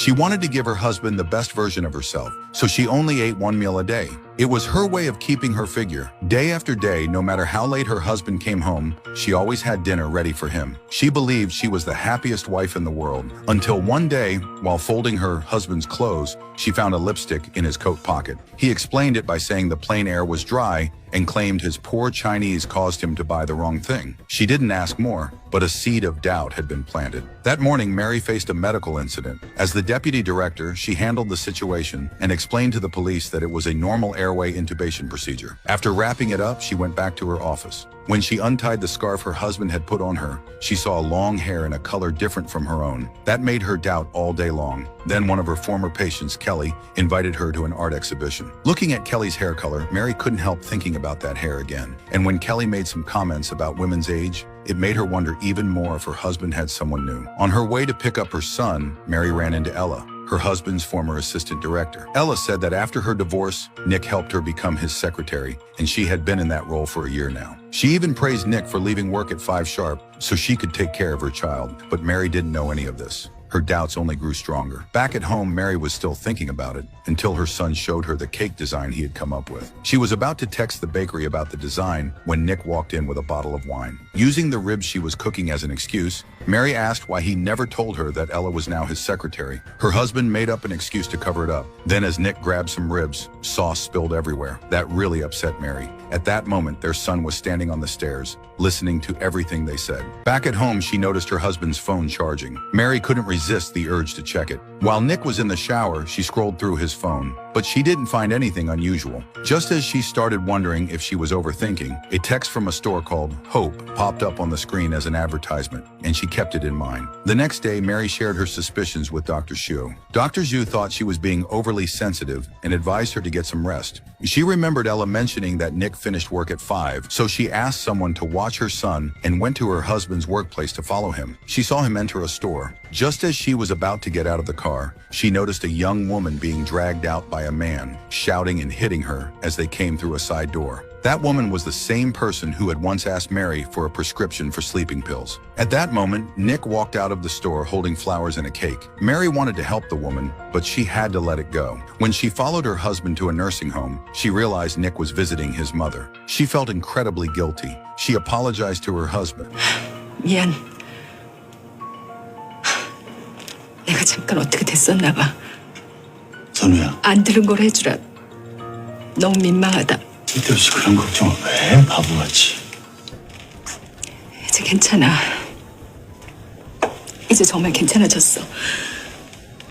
She wanted to give her husband the best version of herself, so she only ate one meal a day. It was her way of keeping her figure. Day after day, no matter how late her husband came home, she always had dinner ready for him. She believed she was the happiest wife in the world, until one day, while folding her husband's clothes, she found a lipstick in his coat pocket. He explained it by saying the plain air was dry and claimed his poor Chinese caused him to buy the wrong thing. She didn't ask more, but a seed of doubt had been planted. That morning, Mary faced a medical incident. As the deputy director, she handled the situation and explained to the police that it was a normal airway intubation procedure. After wrapping it up, she went back to her office. When she untied the scarf her husband had put on her, she saw long hair in a color different from her own. That made her doubt all day long. Then one of her former patients, Kelly, invited her to an art exhibition. Looking at Kelly's hair color, Mary couldn't help thinking about that hair again. And when Kelly made some comments about women's age, it made her wonder even more if her husband had someone new. On her way to pick up her son, Mary ran into Ella, her husband's former assistant director. Ella said that after her divorce, Nick helped her become his secretary, and she had been in that role for a year now. She even praised Nick for leaving work at 5 sharp so she could take care of her child, but Mary didn't know any of this. Her doubts only grew stronger. Back at home, Mary was still thinking about it until her son showed her the cake design he had come up with. She was about to text the bakery about the design when Nick walked in with a bottle of wine. Using the ribs she was cooking as an excuse, Mary asked why he never told her that Ella was now his secretary. Her husband made up an excuse to cover it up. Then as Nick grabbed some ribs, sauce spilled everywhere. That really upset Mary. At that moment, their son was standing on the stairs, listening to everything they said. Back at home, she noticed her husband's phone charging. Mary couldn't resist the urge to check it. While Nick was in the shower, she scrolled through his phone, but she didn't find anything unusual. Just as she started wondering if she was overthinking, a text from a store called Hope popped up on the screen as an advertisement, and she kept it in mind. The next day, Mary shared her suspicions with Dr. Xu. Dr. Xu thought she was being overly sensitive and advised her to get some rest. She remembered Ella mentioning that Nick finished work at 5, so she asked someone to watch her son and went to her husband's workplace to follow him. She saw him enter a store. Just as she was about to get out of the car, she noticed a young woman being dragged out by a man, shouting and hitting her as they came through a side door. That woman was the same person who had once asked Mary for a prescription for sleeping pills. At that moment, Nick walked out of the store holding flowers and a cake. Mary wanted to help the woman, but she had to let it go. When she followed her husband to a nursing home, she realized Nick was visiting his mother. She felt incredibly guilty. She apologized to her husband. 미안. 내가 잠깐 어떻게 됐었나 봐. 선우야, 안 들은 걸 해주라. 너무 민망하다. 쓸데없이 그런 걱정을 왜 해, 바보같이. 이제 괜찮아. 이제 정말 괜찮아졌어.